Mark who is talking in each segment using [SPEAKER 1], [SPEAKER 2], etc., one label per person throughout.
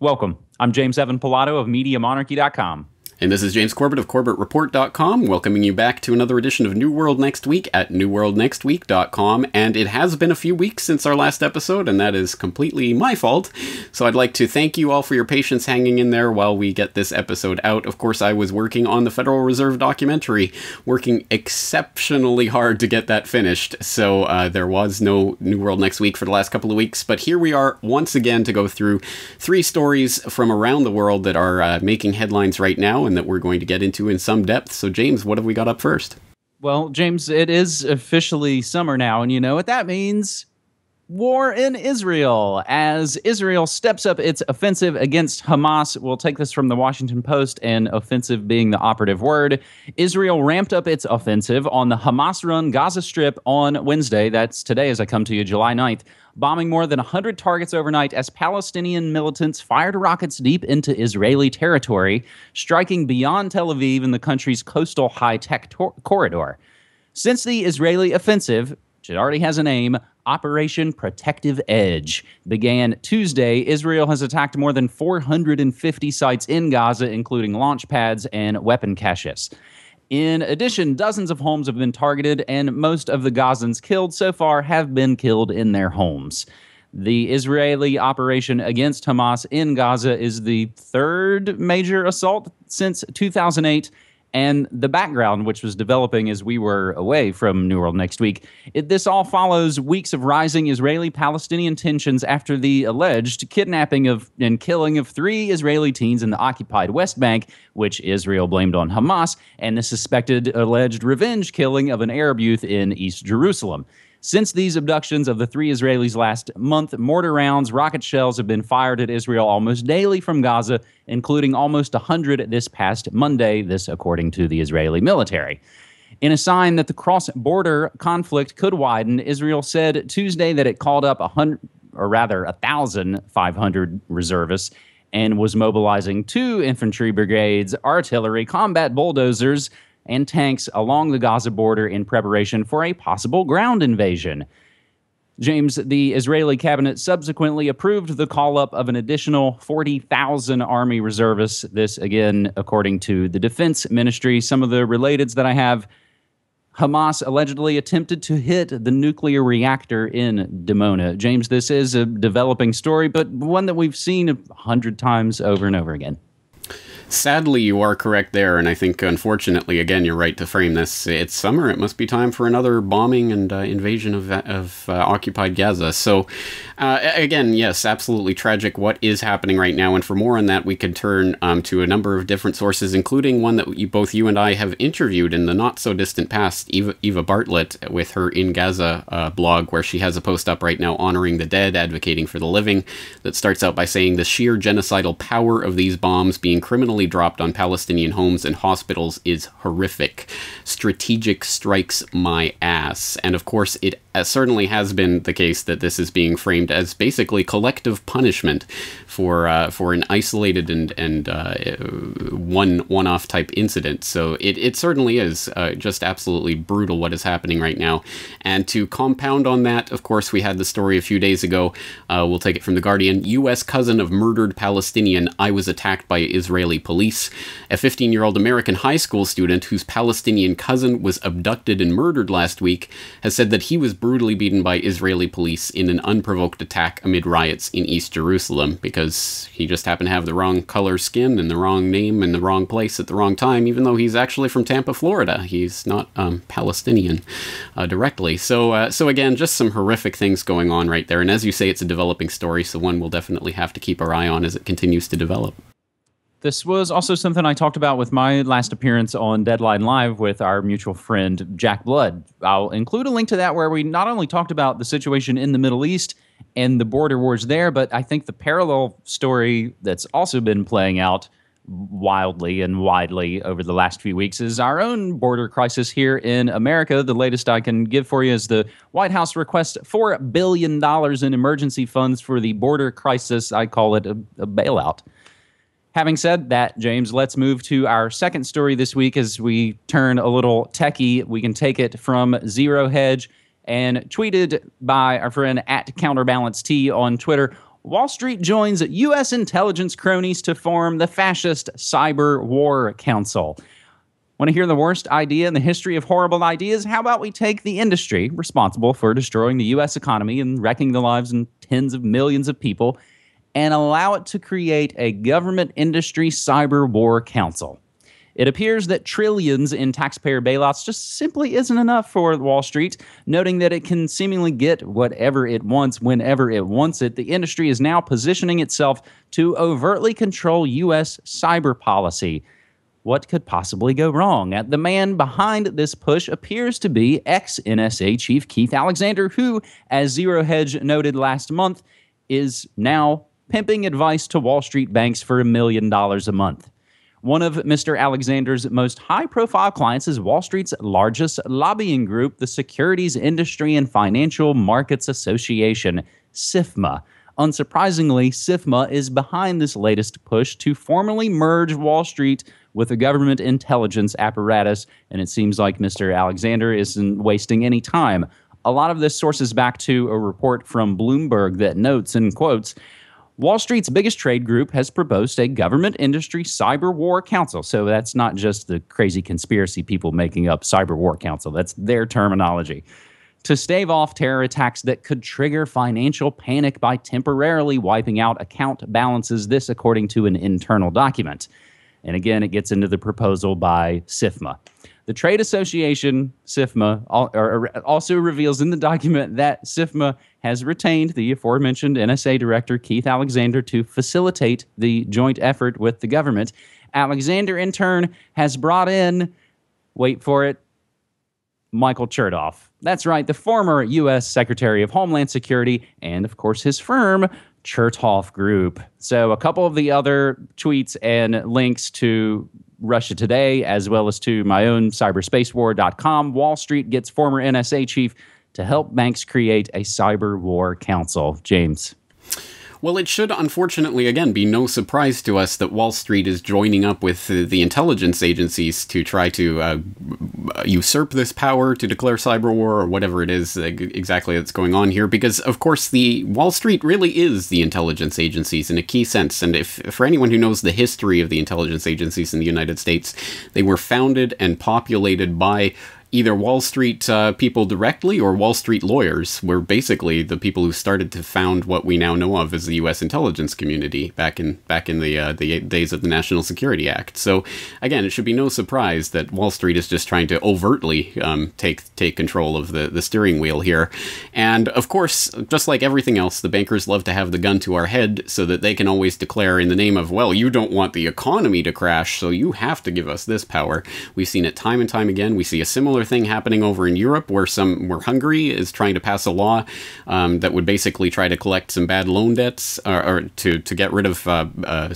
[SPEAKER 1] Welcome. I'm James Evan Pilato of MediaMonarchy.com.
[SPEAKER 2] And this is James Corbett of CorbettReport.com, welcoming you back to another edition of New World Next Week at NewWorldNextWeek.com. And it has been a few weeks since our last episode, and that is completely my fault. So I'd like to thank you all for your patience hanging in there while we get this episode out. Of course, I was working on the Federal Reserve documentary, working exceptionally hard to get that finished. So there was no New World Next Week for the last couple of weeks. But here we are once again to go through 3 stories from around the world that are making headlines right now, and that we're going to get into in some depth. So, James, what have we got up first?
[SPEAKER 1] Well, James, it is officially summer now, and you know what that means. War in Israel, as Israel steps up its offensive against Hamas. We'll take this from the Washington Post, and offensive being the operative word. Israel ramped up its offensive on the Hamas-run Gaza Strip on Wednesday. That's today as I come to you, July 9th. Bombing more than 100 targets overnight as Palestinian militants fired rockets deep into Israeli territory, striking beyond Tel Aviv in the country's coastal high-tech corridor. Since the Israeli offensive, which it already has a name, Operation Protective Edge, began Tuesday, Israel has attacked more than 450 sites in Gaza, including launch pads and weapon caches. In addition, dozens of homes have been targeted, and most of the Gazans killed so far have been killed in their homes. The Israeli operation against Hamas in Gaza is the 3rd major assault since 2008, and the background, which was developing as we were away from New World Next Week, this all follows weeks of rising Israeli-Palestinian tensions after the alleged kidnapping and killing of 3 Israeli teens in the occupied West Bank, which Israel blamed on Hamas, and the suspected alleged revenge killing of an Arab youth in East Jerusalem. Since these abductions of the 3 Israelis last month, mortar rounds, rocket shells have been fired at Israel almost daily from Gaza, including almost 100 this past Monday, this according to the Israeli military. In a sign that the cross-border conflict could widen, Israel said Tuesday that it called up 1,500 reservists and was mobilizing 2 infantry brigades, artillery, combat bulldozers, and tanks along the Gaza border in preparation for a possible ground invasion. James, the Israeli cabinet subsequently approved the call-up of an additional 40,000 army reservists. This, again, according to the defense ministry. Some of the relateds that I have: Hamas allegedly attempted to hit the nuclear reactor in Dimona. James, this is a developing story, but one that we've seen 100 times over and over again.
[SPEAKER 2] Sadly, you are correct there, and I think, unfortunately, again, you're right to frame this. It's summer. It must be time for another bombing and invasion of occupied Gaza. So, again, yes, absolutely tragic what is happening right now. And for more on that, we can turn to a number of different sources, including one that both you and I have interviewed in the not-so-distant past, Eva Bartlett, with her In Gaza blog, where she has a post up right now honoring the dead, advocating for the living, that starts out by saying the sheer genocidal power of these bombs being criminally dropped on Palestinian homes and hospitals is horrific. Strategic strikes my ass. And of course, it certainly has been the case that this is being framed as basically collective punishment for an isolated and one-off type incident. So it certainly is just absolutely brutal what is happening right now. And to compound on that, of course, we had the story a few days ago. We'll take it from The Guardian. U.S. cousin of murdered Palestinian, I was attacked by Israeli police. A 15-year-old American high school student whose Palestinian cousin was abducted and murdered last week has said that he was brutally beaten by Israeli police in an unprovoked attack amid riots in East Jerusalem because he just happened to have the wrong color skin and the wrong name in the wrong place at the wrong time, even though he's actually from Tampa, Florida. He's not Palestinian directly. So again, just some horrific things going on right there. And as you say, it's a developing story, so one will definitely have to keep our eye on as it continues to develop.
[SPEAKER 1] This was also something I talked about with my last appearance on Deadline Live with our mutual friend, Jack Blood. I'll include a link to that where we not only talked about the situation in the Middle East and the border wars there, but I think the parallel story that's also been playing out wildly and widely over the last few weeks is our own border crisis here in America. The latest I can give for you is the White House requests $4 billion in emergency funds for the border crisis. I call it a bailout. Having said that, James, let's move to our second story this week as we turn a little techie. We can take it from Zero Hedge and tweeted by our friend at CounterbalanceT on Twitter. Wall Street joins U.S. intelligence cronies to form the Fascist Cyber War Council. Want to hear the worst idea in the history of horrible ideas? How about we take the industry responsible for destroying the U.S. economy and wrecking the lives of tens of millions of people and allow it to create a government industry cyber war council? It appears that trillions in taxpayer bailouts just simply isn't enough for Wall Street, noting that it can seemingly get whatever it wants whenever it wants it. The industry is now positioning itself to overtly control U.S. cyber policy. What could possibly go wrong? The man behind this push appears to be ex-NSA chief Keith Alexander, who, as Zero Hedge noted last month, is now pimping advice to Wall Street banks for $1 million a month. One of Mr. Alexander's most high-profile clients is Wall Street's largest lobbying group, the Securities Industry and Financial Markets Association, SIFMA. Unsurprisingly, SIFMA is behind this latest push to formally merge Wall Street with the government intelligence apparatus, and it seems like Mr. Alexander isn't wasting any time. A lot of this sources back to a report from Bloomberg that notes, and quotes, Wall Street's biggest trade group has proposed a government industry cyber war council. So that's not just the crazy conspiracy people making up cyber war council. That's their terminology. To stave off terror attacks that could trigger financial panic by temporarily wiping out account balances, this according to an internal document. And again, it gets into the proposal by SIFMA. The trade association, SIFMA, also reveals in the document that SIFMA has retained the aforementioned NSA director, Keith Alexander, to facilitate the joint effort with the government. Alexander, in turn, has brought in, wait for it, Michael Chertoff. That's right, the former U.S. Secretary of Homeland Security and, of course, his firm, Chertoff Group. So a couple of the other tweets and links to Russia Today, as well as to my own cyberspacewar.com. Wall Street gets former NSA chief to help banks create a cyber war council. James.
[SPEAKER 2] Well, it should, unfortunately, again, be no surprise to us that Wall Street is joining up with the intelligence agencies to try to usurp this power to declare cyber war or whatever it is exactly that's going on here. Because, of course, the Wall Street really is the intelligence agencies in a key sense. And if for anyone who knows the history of the intelligence agencies in the United States, they were founded and populated by either Wall Street people directly or Wall Street lawyers were basically the people who started to found what we now know of as the U.S. intelligence community back in the days of the National Security Act. So again, it should be no surprise that Wall Street is just trying to overtly take control of the steering wheel here. And of course, just like everything else, the bankers love to have the gun to our head so that they can always declare in the name of, well, you don't want the economy to crash, so you have to give us this power. We've seen it time and time again. We see a similar thing happening over in Europe where Hungary is trying to pass a law that would basically try to collect some bad loan debts or to get rid of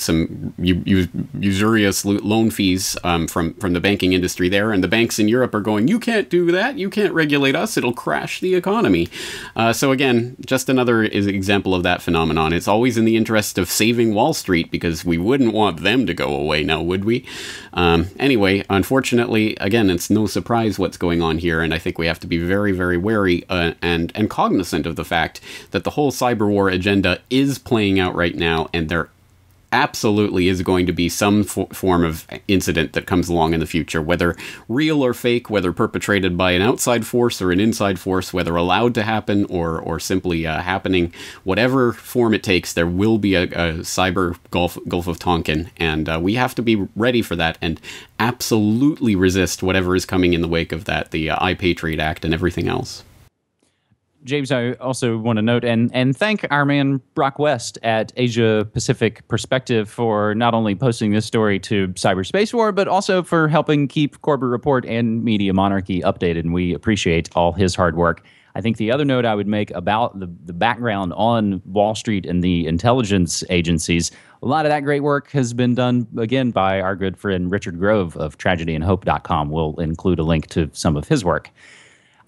[SPEAKER 2] some usurious loan fees from the banking industry there. And the banks in Europe are going, you can't do that. You can't regulate us. It'll crash the economy. So again, just another example of that phenomenon. It's always in the interest of saving Wall Street because we wouldn't want them to go away now, would we? Anyway, unfortunately, again, it's no surprise what's going on here, and I think we have to be very, very wary and cognizant of the fact that the whole cyber war agenda is playing out right now, and there absolutely is going to be some form of incident that comes along in the future, whether real or fake, whether perpetrated by an outside force or an inside force, whether allowed to happen or simply happening, whatever form it takes, there will be a cyber Gulf of Tonkin, and we have to be ready for that and absolutely resist whatever is coming in the wake of that, the iPatriot Act and everything else.
[SPEAKER 1] James, I also want to note and thank our man Brock West at Asia Pacific Perspective for not only posting this story to Cyberspace War, but also for helping keep Corporate Report and Media Monarchy updated, and we appreciate all his hard work. I think the other note I would make about the background on Wall Street and the intelligence agencies, a lot of that great work has been done, again, by our good friend Richard Grove of TragedyandHope.com. We'll include a link to some of his work.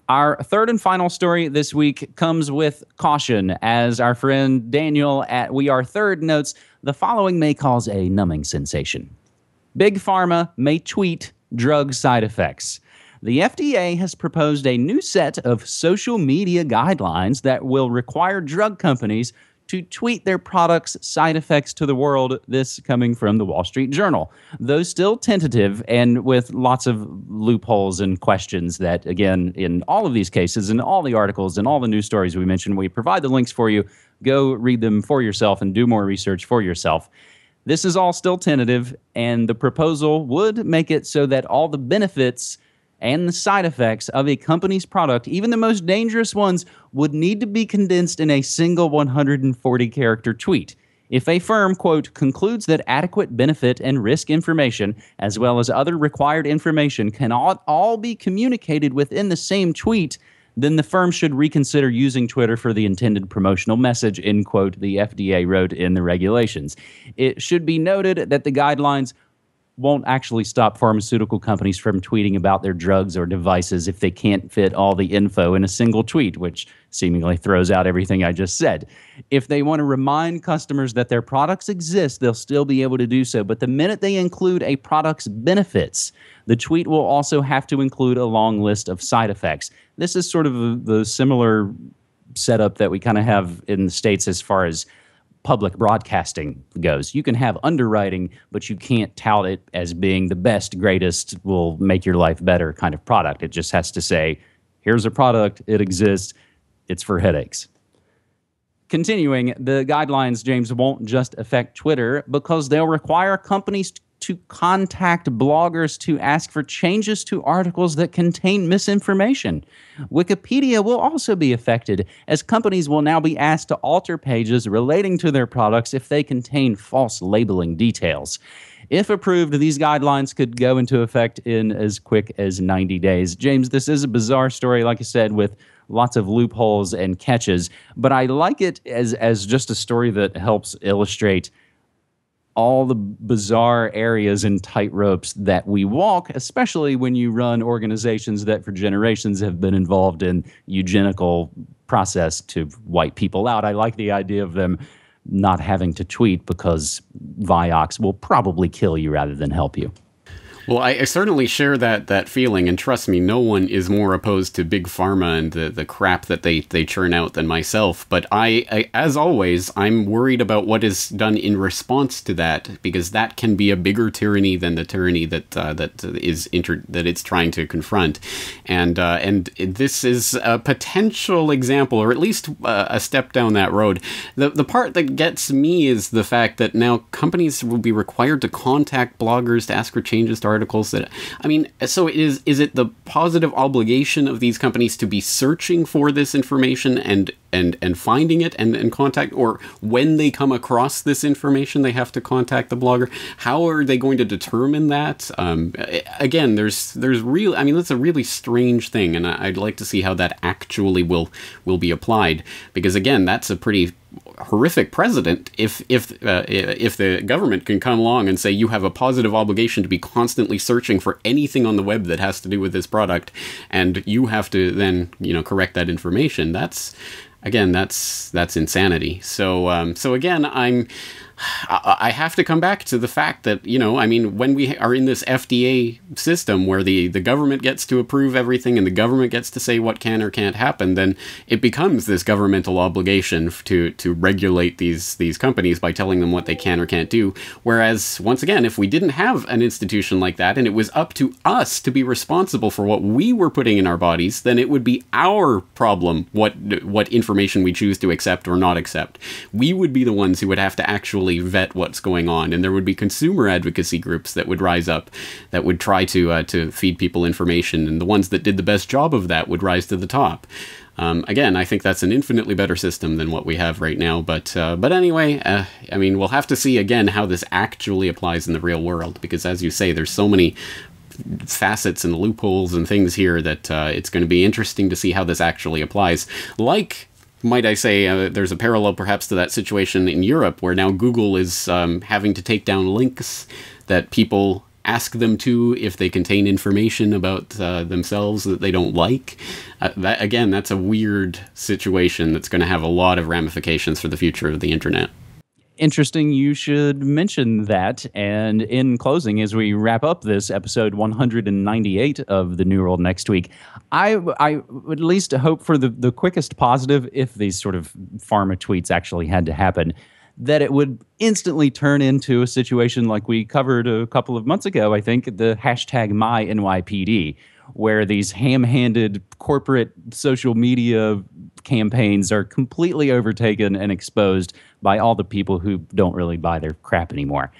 [SPEAKER 1] Our third and final story this week comes with caution. As our friend Daniel at We Are Third notes, the following may cause a numbing sensation. Big Pharma may tweet drug side effects. The FDA has proposed a new set of social media guidelines that will require drug companies to tweet their products' side effects to the world. This coming from the Wall Street Journal. Though still tentative and with lots of loopholes and questions that, again, in all of these cases, in all the articles and all the news stories we mentioned, we provide the links for you. Go read them for yourself and do more research for yourself. This is all still tentative, and the proposal would make it so that all the benefits and the side effects of a company's product, even the most dangerous ones, would need to be condensed in a single 140-character tweet. If a firm, quote, concludes that adequate benefit and risk information, as well as other required information, cannot all be communicated within the same tweet, then the firm should reconsider using Twitter for the intended promotional message, end quote, the FDA wrote in the regulations. It should be noted that the guidelines won't actually stop pharmaceutical companies from tweeting about their drugs or devices if they can't fit all the info in a single tweet, which seemingly throws out everything I just said. If they want to remind customers that their products exist, they'll still be able to do so. But the minute they include a product's benefits, the tweet will also have to include a long list of side effects. This is sort of the similar setup that we kind of have in the States as far as public broadcasting goes. You can have underwriting, but you can't tout it as being the best, greatest, will make your life better kind of product. It just has to say, here's a product, it exists, it's for headaches. Continuing, the guidelines, James, won't just affect Twitter because they'll require companies to contact bloggers to ask for changes to articles that contain misinformation. Wikipedia will also be affected, as companies will now be asked to alter pages relating to their products if they contain false labeling details. If approved, these guidelines could go into effect in as quick as 90 days. James, this is a bizarre story, like I said, with lots of loopholes and catches, but I like it as just a story that helps illustrate all the bizarre areas and tightropes that we walk, especially when you run organizations that for generations have been involved in eugenical process to wipe people out. I like the idea of them not having to tweet because Vioxx will probably kill you rather than help you.
[SPEAKER 2] Well, I certainly share that feeling, and trust me, no one is more opposed to Big Pharma and the crap that they churn out than myself. But I, as always, I'm worried about what is done in response to that, because that can be a bigger tyranny than the tyranny that it's trying to confront. And this is a potential example, or at least a step down that road. The part that gets me is the fact that now companies will be required to contact bloggers to ask for changes to articles that, I mean, so is it the positive obligation of these companies to be searching for this information and finding it and contact, or when they come across this information they have to contact the blogger? How are they going to determine that? Again, there's real, I mean, that's a really strange thing, and I'd like to see how that actually will be applied, because again, that's a pretty horrific precedent if the government can come along and say you have a positive obligation to be constantly searching for anything on the web that has to do with this product, and you have to then, you know, correct that information. That's insanity. So again, I have to come back to the fact that, you know, I mean, when we are in this FDA system where the government gets to approve everything and the government gets to say what can or can't happen, then it becomes this governmental obligation to regulate these companies by telling them what they can or can't do. Whereas, once again, if we didn't have an institution like that and it was up to us to be responsible for what we were putting in our bodies, then it would be our problem what information we choose to accept or not accept. We would be the ones who would have to actually vet what's going on, and there would be consumer advocacy groups that would rise up that would try to feed people information, and the ones that did the best job of that would rise to the top. Again, I think that's an infinitely better system than what we have right now, but anyway, I mean, we'll have to see again how this actually applies in the real world, because as you say, there's so many facets and loopholes and things here that it's going to be interesting to see how this actually applies. Like, might I say, there's a parallel perhaps to that situation in Europe, where now Google is having to take down links that people ask them to if they contain information about themselves that they don't like. Again, that's a weird situation that's going to have a lot of ramifications for the future of the internet.
[SPEAKER 1] interesting you should mention that. And in closing, as we wrap up this episode 198 of the New World Next Week, I would at least hope for the quickest positive, if these sort of pharma tweets actually had to happen, that it would instantly turn into a situation like we covered a couple of months ago, I think, the hashtag MyNYPD, where these ham-handed corporate social media campaigns are completely overtaken and exposed by all the people who don't really buy their crap anymore.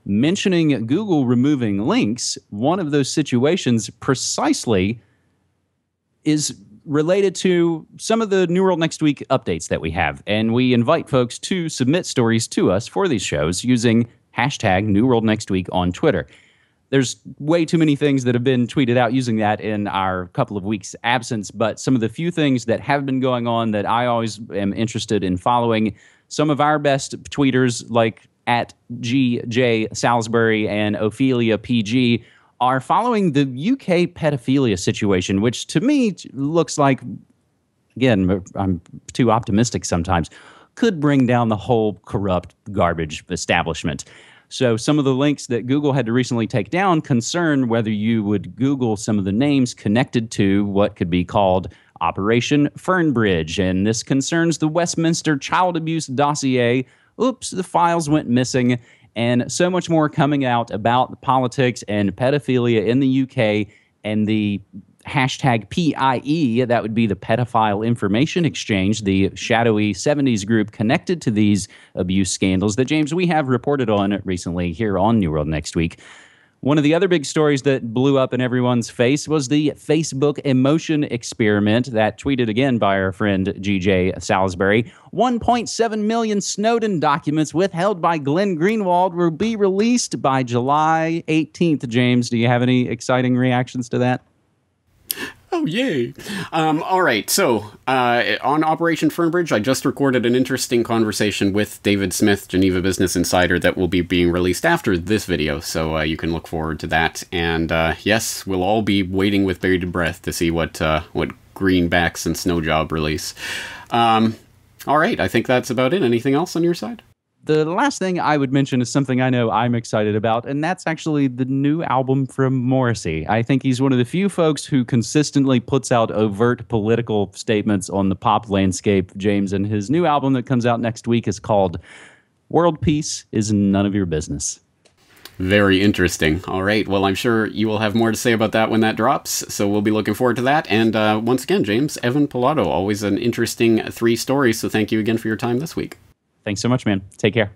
[SPEAKER 1] Mentioning Google removing links, one of those situations precisely is related to some of the New World Next Week updates that we have. And we invite folks to submit stories to us for these shows using hashtag New World Next Week on Twitter. There's way too many things that have been tweeted out using that in our couple of weeks' absence, but some of the few things that have been going on that I always am interested in following, some of our best tweeters like at GJ Salisbury and Ophelia PG are following the UK pedophilia situation, which to me looks like, again, I'm too optimistic sometimes, could bring down the whole corrupt garbage establishment. So some of the links that Google had to recently take down concern whether you would Google some of the names connected to what could be called Operation Fernbridge. And this concerns the Westminster child abuse dossier. Oops, the files went missing. And so much more coming out about the politics and pedophilia in the UK and the hashtag PIE, that would be the Pedophile Information Exchange, the shadowy 70s group connected to these abuse scandals that, James, we have reported on recently here on New World Next Week. One of the other big stories that blew up in everyone's face was the Facebook emotion experiment that tweeted again by our friend GJ Salisbury. 1.7 million Snowden documents withheld by Glenn Greenwald will be released by July 18th. James, do you have any exciting reactions to that?
[SPEAKER 2] Oh, yay. All right, so on Operation Fernbridge, I just recorded an interesting conversation with David Smith, Geneva Business Insider, that will be being released after this video, so you can look forward to that. And yes, we'll all be waiting with bated breath to see what Greenbacks and Snowjob release. All right, I think that's about it. Anything else on your side?
[SPEAKER 1] The last thing I would mention is something I know I'm excited about, and that's actually the new album from Morrissey. I think he's one of the few folks who consistently puts out overt political statements on the pop landscape, James, and his new album that comes out next week is called World Peace is None of Your Business.
[SPEAKER 2] Very interesting. All right, well, I'm sure you will have more to say about that when that drops, so we'll be looking forward to that. And once again, James, Evan Pilato, always an interesting 3 stories, so thank you again for your time this week.
[SPEAKER 1] Thanks so much, man. Take care.